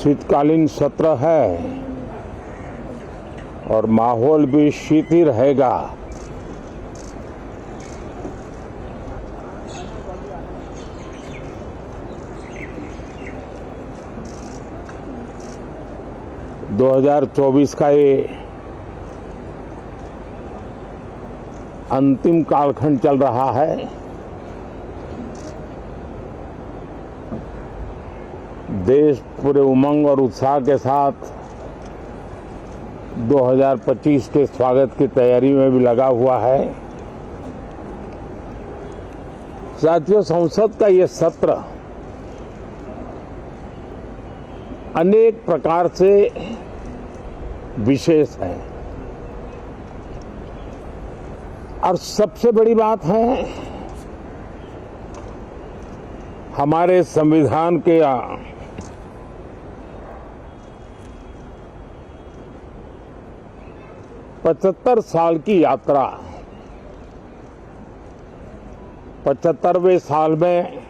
शीतकालीन सत्र है और माहौल भी शीत ही रहेगा। दो 2024 का ये अंतिम कालखंड चल रहा है। देश पूरे उमंग और उत्साह के साथ 2025 के स्वागत की तैयारी में भी लगा हुआ है। साथियों, संसद का ये सत्र अनेक प्रकार से विशेष है और सबसे बड़ी बात है हमारे संविधान के 75 साल की यात्रा, 75वें साल में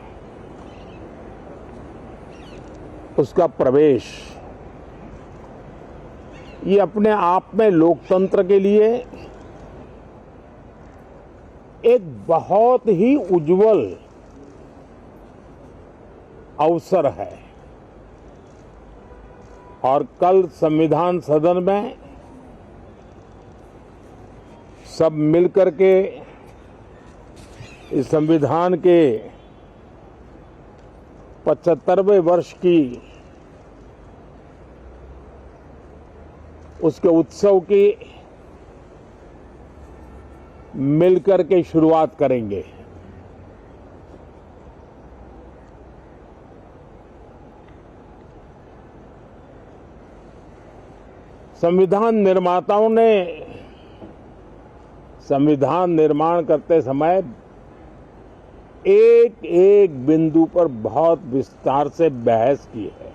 उसका प्रवेश, ये अपने आप में लोकतंत्र के लिए एक बहुत ही उज्जवल अवसर है। और कल संविधान सदन में सब मिलकर के इस संविधान के 75वें वर्ष की उसके उत्सव की मिलकर के शुरुआत करेंगे। संविधान निर्माताओं ने संविधान निर्माण करते समय एक एक बिंदु पर बहुत विस्तार से बहस की है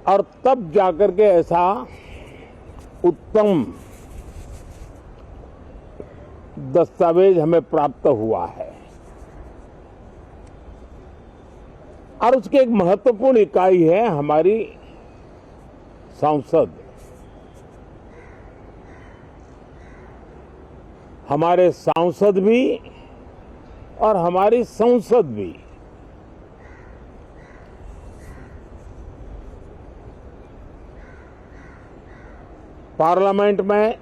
और तब जाकर के ऐसा उत्तम दस्तावेज हमें प्राप्त हुआ है। और उसकी एक महत्वपूर्ण इकाई है हमारी संसद। हमारे सांसद भी और हमारी संसद भी पार्लियामेंट में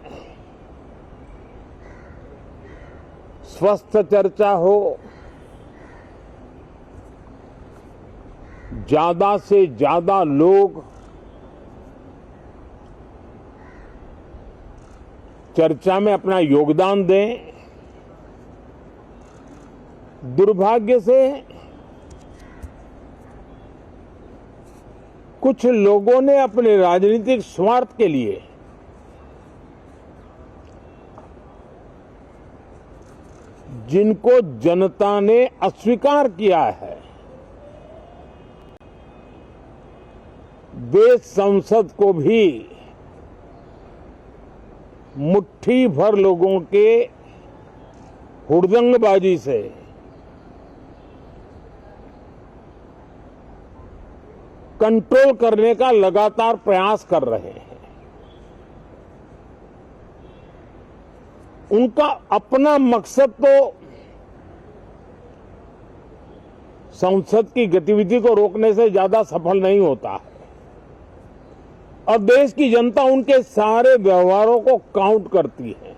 स्वस्थ चर्चा हो, ज्यादा से ज्यादा लोग चर्चा में अपना योगदान दें। दुर्भाग्य से कुछ लोगों ने अपने राजनीतिक स्वार्थ के लिए जिनको जनता ने अस्वीकार किया है, वे संसद को भी मुट्ठी भर लोगों के हुड़दंगबाजी से कंट्रोल करने का लगातार प्रयास कर रहे हैं। उनका अपना मकसद तो संसद की गतिविधि को रोकने से ज्यादा सफल नहीं होता है और देश की जनता उनके सारे व्यवहारों को काउंट करती है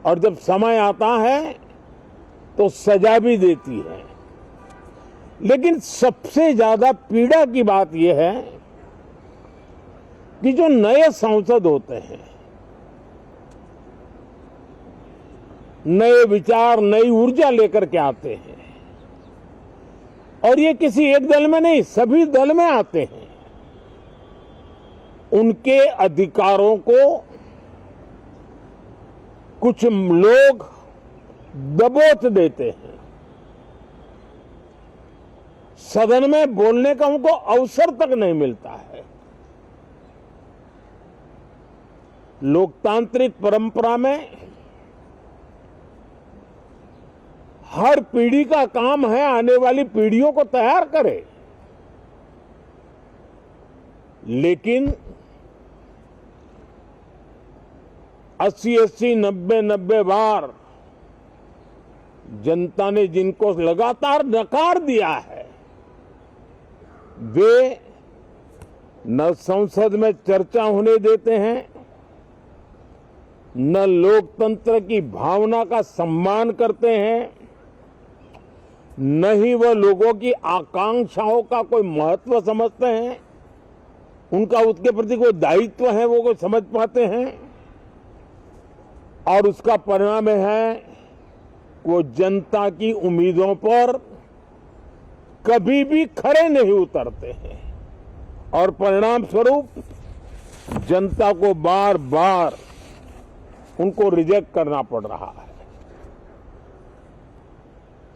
और जब समय आता है तो सजा भी देती है। लेकिन सबसे ज्यादा पीड़ा की बात यह है कि जो नए सांसद होते हैं, नए विचार, नई ऊर्जा लेकर के आते हैं और ये किसी एक दल में नहीं, सभी दल में आते हैं। उनके अधिकारों को कुछ लोग दबोच देते हैं। सदन में बोलने का उनको अवसर तक नहीं मिलता है। लोकतांत्रिक परंपरा में हर पीढ़ी का काम है आने वाली पीढ़ियों को तैयार करे, लेकिन 80-80, 90-90 बार जनता ने जिनको लगातार नकार दिया है, वे न संसद में चर्चा होने देते हैं, न लोकतंत्र की भावना का सम्मान करते हैं, न ही वह लोगों की आकांक्षाओं का कोई महत्व समझते हैं, उनका उसके प्रति कोई दायित्व है वो कोई समझ पाते हैं। और उसका परिणाम है वो जनता की उम्मीदों पर कभी भी खरे नहीं उतरते हैं और परिणाम स्वरूप जनता को बार बार उनको रिजेक्ट करना पड़ रहा है।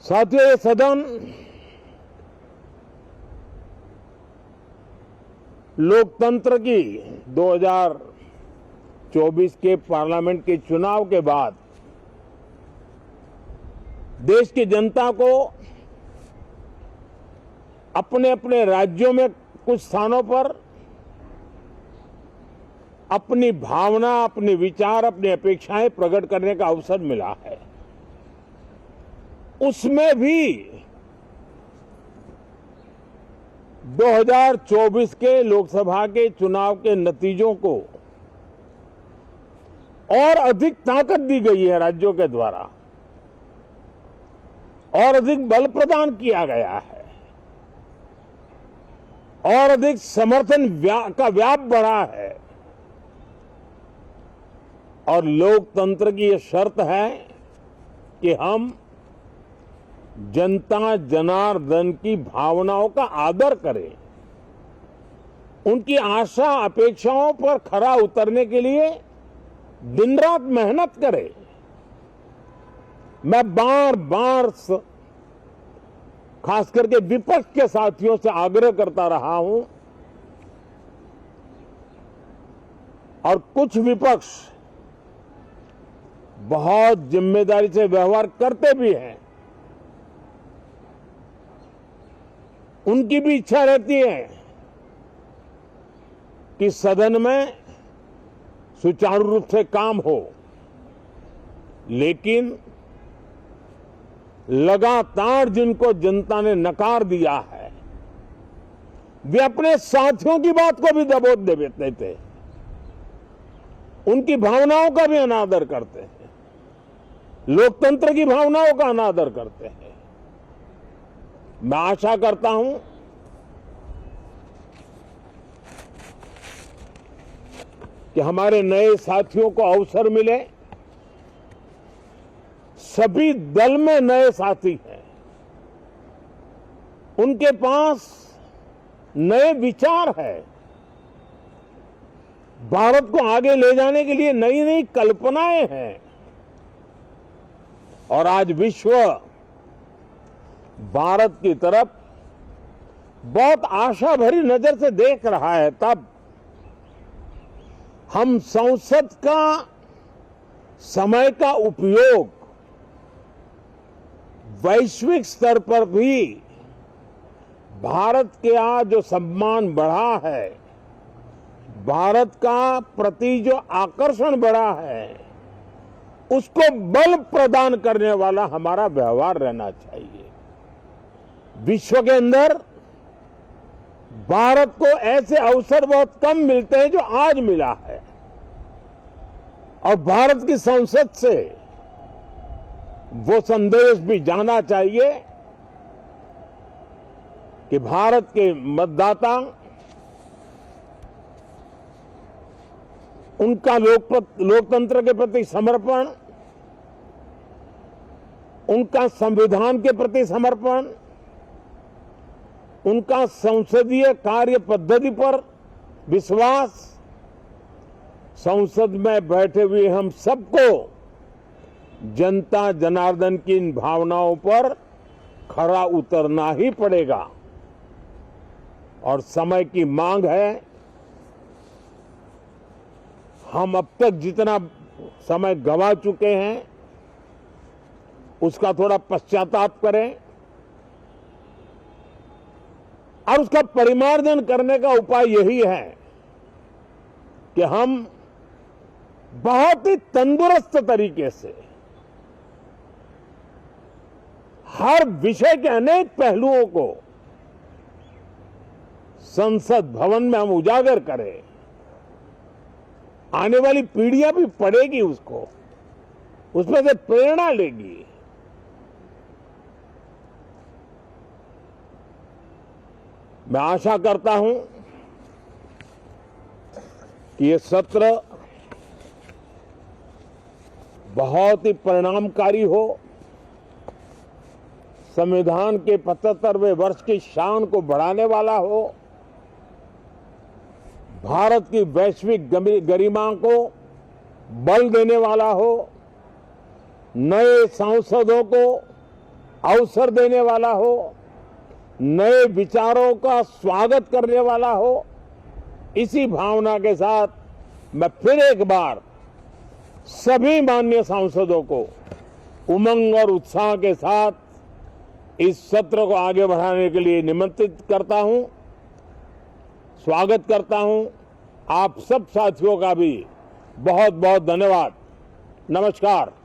साथियों, ये सदन लोकतंत्र की 2024 के पार्लियामेंट के चुनाव के बाद देश की जनता को अपने अपने राज्यों में कुछ स्थानों पर अपनी भावना, अपने विचार, अपनी अपेक्षाएं प्रकट करने का अवसर मिला है। उसमें भी 2024 के लोकसभा के चुनाव के नतीजों को और अधिक ताकत दी गई है राज्यों के द्वारा और अधिक बल प्रदान किया गया है और अधिक समर्थन का व्याप बढ़ा है। और लोकतंत्र की यह शर्त है कि हम जनता जनार्दन की भावनाओं का आदर करें, उनकी आशा अपेक्षाओं पर खरा उतरने के लिए दिन रात मेहनत करें। मैं बार बार खास करके विपक्ष के साथियों से आग्रह करता रहा हूं और कुछ विपक्ष बहुत जिम्मेदारी से व्यवहार करते भी हैं। उनकी भी इच्छा रहती है कि सदन में सुचारू रूप से काम हो, लेकिन लगातार जिनको जनता ने नकार दिया है, वे अपने साथियों की बात को भी दबोच देते थे, उनकी भावनाओं का भी अनादर करते हैं, लोकतंत्र की भावनाओं का अनादर करते हैं। मैं आशा करता हूं कि हमारे नए साथियों को अवसर मिले। सभी दल में नए साथी हैं, उनके पास नए विचार है, भारत को आगे ले जाने के लिए नई नई कल्पनाएं हैं। और आज विश्व भारत की तरफ बहुत आशा भरी नजर से देख रहा है। तब हम संसद का समय का उपयोग वैश्विक स्तर पर भी भारत के आज जो सम्मान बढ़ा है, भारत का प्रति जो आकर्षण बढ़ा है, उसको बल प्रदान करने वाला हमारा व्यवहार रहना चाहिए। विश्व के अंदर भारत को ऐसे अवसर बहुत कम मिलते हैं जो आज मिला है और भारत की संसद से वो संदेश भी जाना चाहिए कि भारत के मतदाता उनका लोकतंत्र के प्रति समर्पण, उनका संविधान के प्रति समर्पण, उनका संसदीय कार्य पद्धति पर विश्वास, संसद में बैठे हुए हम सबको जनता जनार्दन की इन भावनाओं पर खरा उतरना ही पड़ेगा। और समय की मांग है, हम अब तक जितना समय गंवा चुके हैं उसका थोड़ा पश्चाताप करें और उसका परिमार्जन करने का उपाय यही है कि हम बहुत ही तंदुरुस्त तरीके से हर विषय के अनेक पहलुओं को संसद भवन में हम उजागर करें। आने वाली पीढ़ियां भी पढ़ेगी उसको, उसमें से प्रेरणा लेगी। मैं आशा करता हूं कि ये सत्र बहुत ही परिणामकारी हो, संविधान के 75वें वर्ष की शान को बढ़ाने वाला हो, भारत की वैश्विक गरिमा को बल देने वाला हो, नए सांसदों को अवसर देने वाला हो, नए विचारों का स्वागत करने वाला हो। इसी भावना के साथ मैं फिर एक बार सभी माननीय सांसदों को उमंग और उत्साह के साथ इस सत्र को आगे बढ़ाने के लिए निमंत्रित करता हूं, स्वागत करता हूं। आप सब साथियों का भी बहुत बहुत धन्यवाद। नमस्कार।